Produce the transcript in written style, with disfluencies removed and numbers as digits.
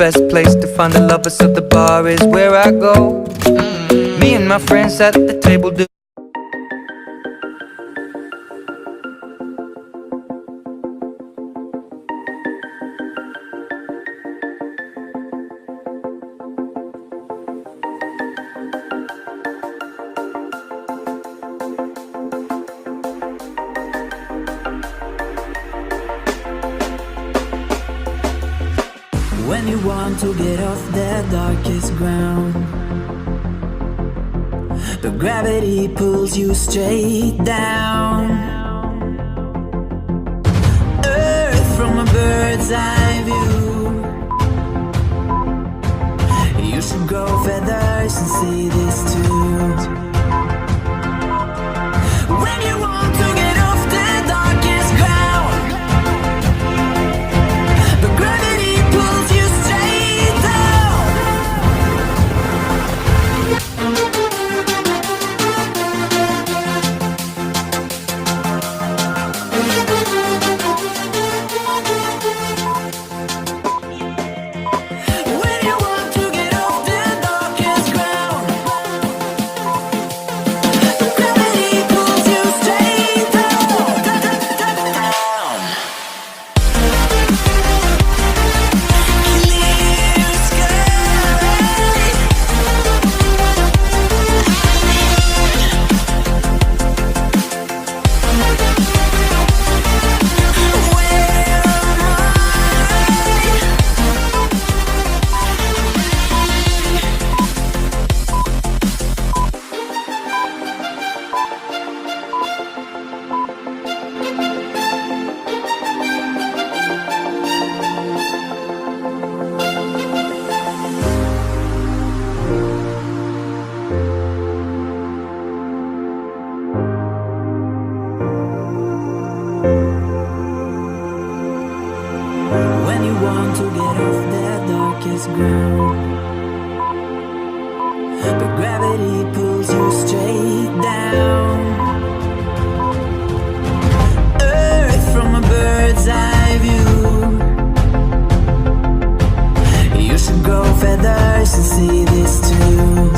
best place to find a lover, so the bar is where I go. Me and my friends at the table do. When you want to get off the darkest ground, but gravity pulls you straight down. Earth from a bird's eye view. You should grow feathers and see this too. When you want to get off the darkest ground, but gravity pulls you straight down. When you want to get off the darkest ground, but gravity pulls you straight down. Clear sky. When you want to get off the darkest ground, but gravity pulls you straight down. Earth from a bird's eye view. You should grow feathers and see this too.